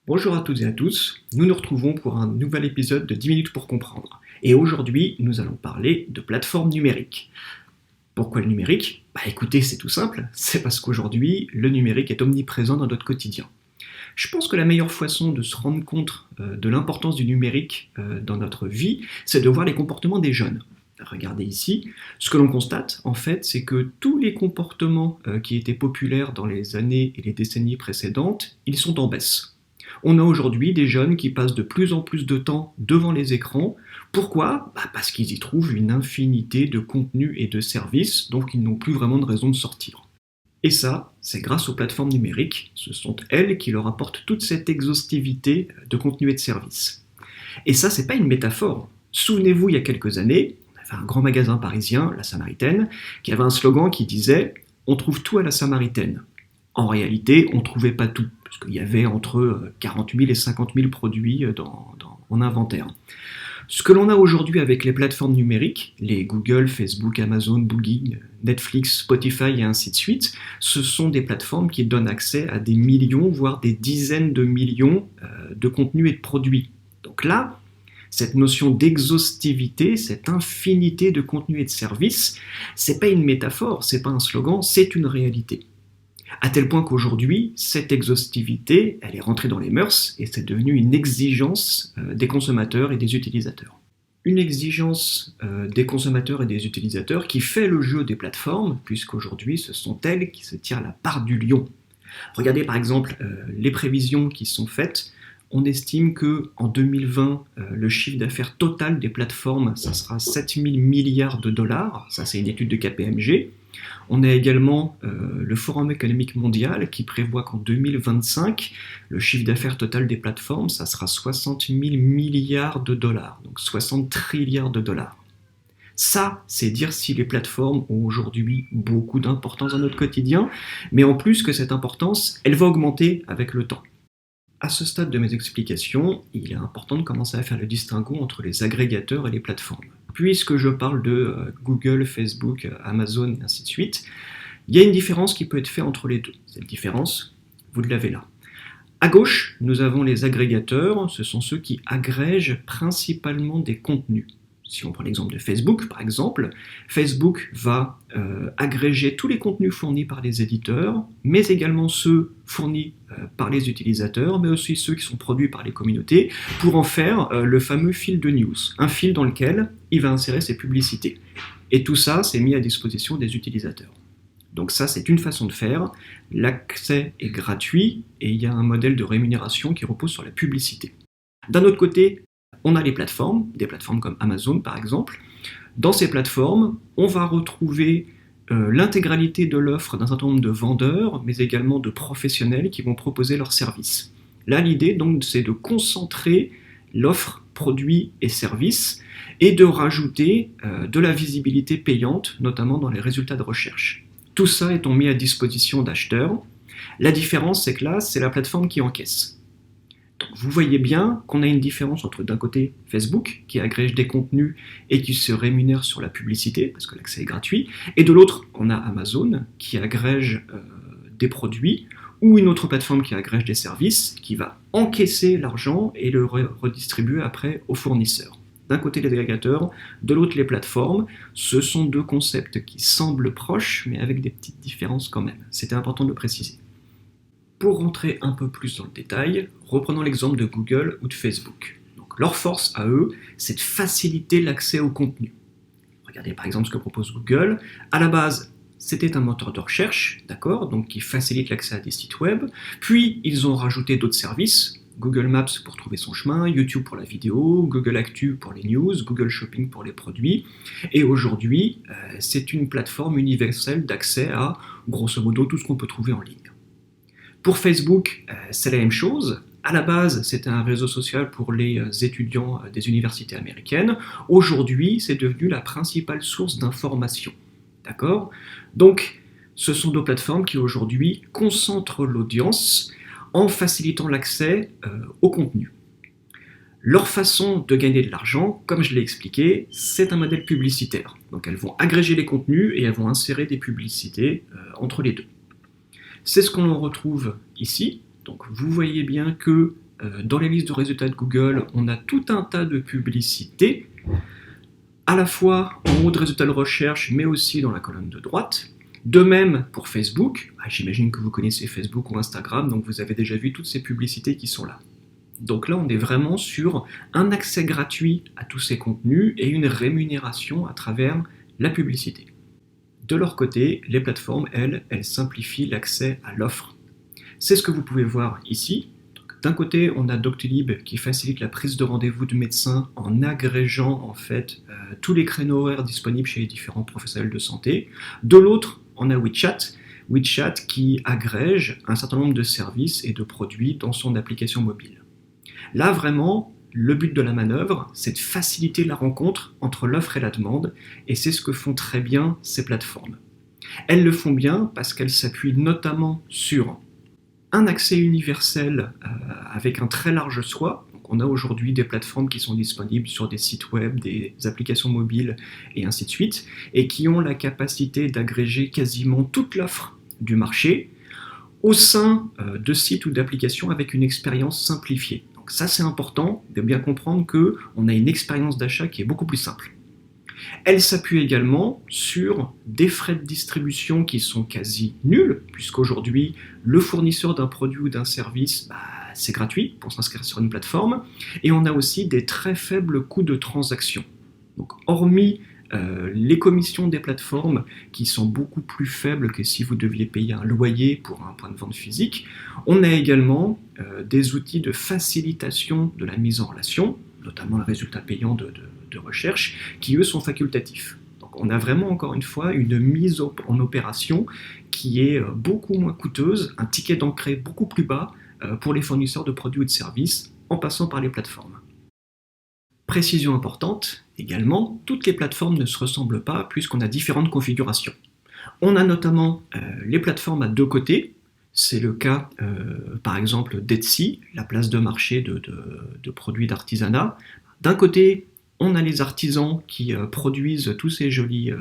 Bonjour à toutes et à tous, nous nous retrouvons pour un nouvel épisode de 10 minutes pour comprendre. Et aujourd'hui, nous allons parler de plateformes numériques. Pourquoi le numérique? Écoutez, c'est tout simple, c'est parce qu'aujourd'hui, le numérique est omniprésent dans notre quotidien. Je pense que la meilleure façon de se rendre compte de l'importance du numérique dans notre vie, c'est de voir les comportements des jeunes. Regardez ici, ce que l'on constate, en fait, c'est que tous les comportements qui étaient populaires dans les années et les décennies précédentes, ils sont en baisse. On a aujourd'hui des jeunes qui passent de plus en plus de temps devant les écrans. Pourquoi? Parce qu'ils y trouvent une infinité de contenus et de services, donc ils n'ont plus vraiment de raison de sortir. Et ça, c'est grâce aux plateformes numériques. Ce sont elles qui leur apportent toute cette exhaustivité de contenus et de services. Et ça, c'est pas une métaphore. Souvenez-vous, il y a quelques années, on avait un grand magasin parisien, La Samaritaine, qui avait un slogan qui disait « On trouve tout à la Samaritaine ». En réalité, on ne trouvait pas tout, parce qu'il y avait entre 40 000 et 50 000 produits en inventaire. Ce que l'on a aujourd'hui avec les plateformes numériques, les Google, Facebook, Amazon, Booking, Netflix, Spotify et ainsi de suite, ce sont des plateformes qui donnent accès à des millions, voire des dizaines de millions de contenus et de produits. Donc là, cette notion d'exhaustivité, cette infinité de contenus et de services, c'est pas une métaphore, c'est pas un slogan, c'est une réalité. À tel point qu'aujourd'hui, cette exhaustivité, elle est rentrée dans les mœurs et c'est devenu une exigence des consommateurs et des utilisateurs. Une exigence des consommateurs et des utilisateurs qui fait le jeu des plateformes, puisqu'aujourd'hui, ce sont elles qui se tirent la part du lion. Regardez par exemple les prévisions qui sont faites. On estime qu'en 2020, le chiffre d'affaires total des plateformes, ça sera 7 000 milliards de dollars. Ça, c'est une étude de KPMG. On a également le Forum économique mondial qui prévoit qu'en 2025, le chiffre d'affaires total des plateformes, ça sera 60 000 milliards de dollars, donc 60 trilliards de dollars. Ça, c'est dire si les plateformes ont aujourd'hui beaucoup d'importance dans notre quotidien, mais en plus que cette importance, elle va augmenter avec le temps. À ce stade de mes explications, il est important de commencer à faire le distinguo entre les agrégateurs et les plateformes. Puisque je parle de Google, Facebook, Amazon et ainsi de suite, il y a une différence qui peut être faite entre les deux. Cette différence, vous l'avez là. À gauche, nous avons les agrégateurs, ce sont ceux qui agrègent principalement des contenus. Si on prend l'exemple de Facebook, par exemple, Facebook va agréger tous les contenus fournis par les éditeurs, mais également ceux fournis par les utilisateurs, mais aussi ceux qui sont produits par les communautés, pour en faire le fameux fil de news, un fil dans lequel il va insérer ses publicités. Et tout ça, c'est mis à disposition des utilisateurs. Donc ça, c'est une façon de faire. L'accès est gratuit et il y a un modèle de rémunération qui repose sur la publicité. D'un autre côté, on a les plateformes, des plateformes comme Amazon par exemple. Dans ces plateformes, on va retrouver l'intégralité de l'offre d'un certain nombre de vendeurs, mais également de professionnels qui vont proposer leurs services. Là, l'idée, donc, c'est de concentrer l'offre produits et services et de rajouter de la visibilité payante, notamment dans les résultats de recherche. Tout ça étant mis à disposition d'acheteurs. La différence, c'est que là, c'est la plateforme qui encaisse. Donc, vous voyez bien qu'on a une différence entre d'un côté Facebook qui agrège des contenus et qui se rémunère sur la publicité parce que l'accès est gratuit, et de l'autre on a Amazon qui agrège des produits ou une autre plateforme qui agrège des services qui va encaisser l'argent et le redistribuer après aux fournisseurs. D'un côté les agrégateurs, de l'autre les plateformes. Ce sont deux concepts qui semblent proches mais avec des petites différences quand même. C'était important de le préciser. Pour rentrer un peu plus dans le détail, reprenons l'exemple de Google ou de Facebook. Donc, leur force à eux, c'est de faciliter l'accès au contenu. Regardez par exemple ce que propose Google. À la base, c'était un moteur de recherche, d'accord, donc qui facilite l'accès à des sites web. Puis, ils ont rajouté d'autres services. Google Maps pour trouver son chemin, YouTube pour la vidéo, Google Actu pour les news, Google Shopping pour les produits. Et aujourd'hui, c'est une plateforme universelle d'accès à, grosso modo, tout ce qu'on peut trouver en ligne. Pour Facebook, c'est la même chose. À la base, c'était un réseau social pour les étudiants des universités américaines. Aujourd'hui, c'est devenu la principale source d'information. D'accord ? Donc, ce sont deux plateformes qui aujourd'hui concentrent l'audience en facilitant l'accès au contenu. Leur façon de gagner de l'argent, comme je l'ai expliqué, c'est un modèle publicitaire. Donc elles vont agréger les contenus et elles vont insérer des publicités entre les deux. C'est ce qu'on retrouve ici. Donc vous voyez bien que dans les listes de résultats de Google, on a tout un tas de publicités, à la fois en haut de résultats de recherche, mais aussi dans la colonne de droite. De même pour Facebook, j'imagine que vous connaissez Facebook ou Instagram, donc vous avez déjà vu toutes ces publicités qui sont là. Donc là, on est vraiment sur un accès gratuit à tous ces contenus et une rémunération à travers la publicité. De leur côté, les plateformes, elles simplifient l'accès à l'offre. C'est ce que vous pouvez voir ici. D'un côté, on a Doctolib qui facilite la prise de rendez-vous de médecins en agrégeant en fait tous les créneaux horaires disponibles chez les différents professionnels de santé. De l'autre, on a WeChat qui agrège un certain nombre de services et de produits dans son application mobile. Là, vraiment, le but de la manœuvre, c'est de faciliter la rencontre entre l'offre et la demande, et c'est ce que font très bien ces plateformes. Elles le font bien parce qu'elles s'appuient notamment sur un accès universel avec un très large choix. Donc on a aujourd'hui des plateformes qui sont disponibles sur des sites web, des applications mobiles et ainsi de suite, et qui ont la capacité d'agréger quasiment toute l'offre du marché au sein de sites ou d'applications avec une expérience simplifiée. Donc ça, c'est important de bien comprendre qu'on a une expérience d'achat qui est beaucoup plus simple. Elle s'appuie également sur des frais de distribution qui sont quasi nuls, puisqu'aujourd'hui, le fournisseur d'un produit ou d'un service, c'est gratuit pour s'inscrire sur une plateforme, et on a aussi des très faibles coûts de transaction. Donc, hormis les commissions des plateformes qui sont beaucoup plus faibles que si vous deviez payer un loyer pour un point de vente physique, on a également des outils de facilitation de la mise en relation, notamment le résultat payant de recherche, qui eux sont facultatifs. Donc on a vraiment encore une fois une mise en opération qui est beaucoup moins coûteuse, un ticket d'entrée beaucoup plus bas pour les fournisseurs de produits ou de services en passant par les plateformes. Précision importante, également, toutes les plateformes ne se ressemblent pas puisqu'on a différentes configurations. On a notamment les plateformes à deux côtés. C'est le cas, par exemple, d'Etsy, la place de marché de produits d'artisanat. D'un côté, on a les artisans qui produisent tous ces jolis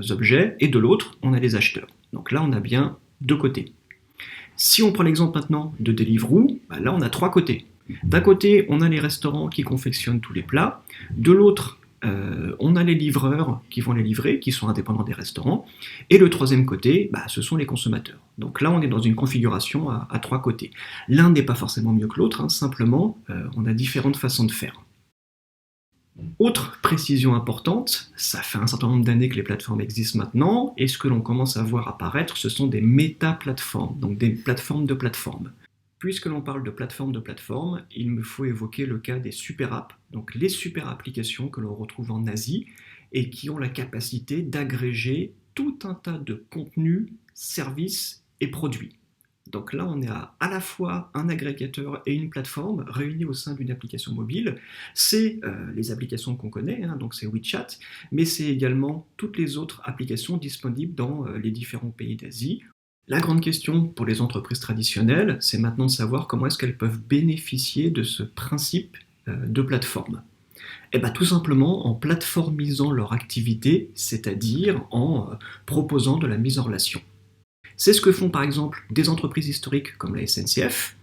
objets, et de l'autre, on a les acheteurs. Donc là, on a bien deux côtés. Si on prend l'exemple maintenant de Deliveroo, là, on a trois côtés. D'un côté, on a les restaurants qui confectionnent tous les plats. De l'autre, on a les livreurs qui vont les livrer, qui sont indépendants des restaurants. Et le troisième côté, ce sont les consommateurs. Donc là, on est dans une configuration à trois côtés. L'un n'est pas forcément mieux que l'autre, simplement, on a différentes façons de faire. Autre précision importante, ça fait un certain nombre d'années que les plateformes existent maintenant, et ce que l'on commence à voir apparaître, ce sont des méta-plateformes, donc des plateformes de plateformes. Puisque l'on parle de plateforme, il me faut évoquer le cas des super apps, donc les super applications que l'on retrouve en Asie, et qui ont la capacité d'agréger tout un tas de contenus, services et produits. Donc là, on est à la fois un agrégateur et une plateforme réunis au sein d'une application mobile. C'est les applications qu'on connaît, donc c'est WeChat, mais c'est également toutes les autres applications disponibles dans les différents pays d'Asie. La grande question pour les entreprises traditionnelles, c'est maintenant de savoir comment est-ce qu'elles peuvent bénéficier de ce principe de plateforme. Tout simplement en plateformisant leur activité, c'est-à-dire en proposant de la mise en relation. C'est ce que font par exemple des entreprises historiques comme la SNCF.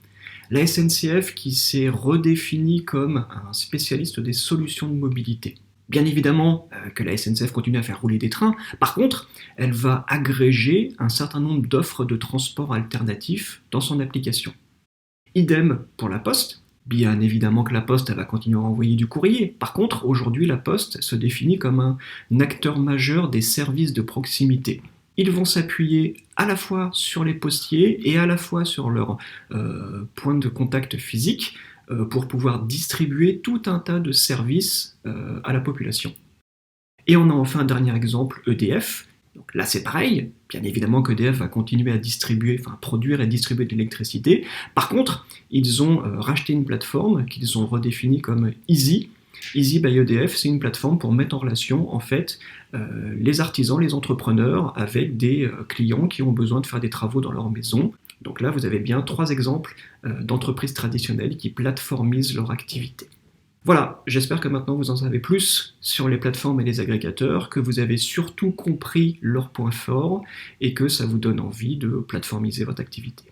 La SNCF qui s'est redéfinie comme un spécialiste des solutions de mobilité. Bien évidemment que la SNCF continue à faire rouler des trains, par contre, elle va agréger un certain nombre d'offres de transport alternatifs dans son application. Idem pour la Poste. Bien évidemment que la Poste elle va continuer à envoyer du courrier. Par contre, aujourd'hui, la Poste se définit comme un acteur majeur des services de proximité. Ils vont s'appuyer à la fois sur les postiers et à la fois sur leur point de contact physique pour pouvoir distribuer tout un tas de services à la population. Et on a enfin un dernier exemple, EDF. Donc là c'est pareil, bien évidemment qu'EDF va continuer à produire et distribuer de l'électricité. Par contre, ils ont racheté une plateforme qu'ils ont redéfinie comme Easy. Easy by EDF, c'est une plateforme pour mettre en relation en fait les artisans, les entrepreneurs avec des clients qui ont besoin de faire des travaux dans leur maison. Donc là, vous avez bien 3 exemples d'entreprises traditionnelles qui plateformisent leur activité. Voilà, j'espère que maintenant vous en savez plus sur les plateformes et les agrégateurs, que vous avez surtout compris leurs points forts et que ça vous donne envie de plateformiser votre activité.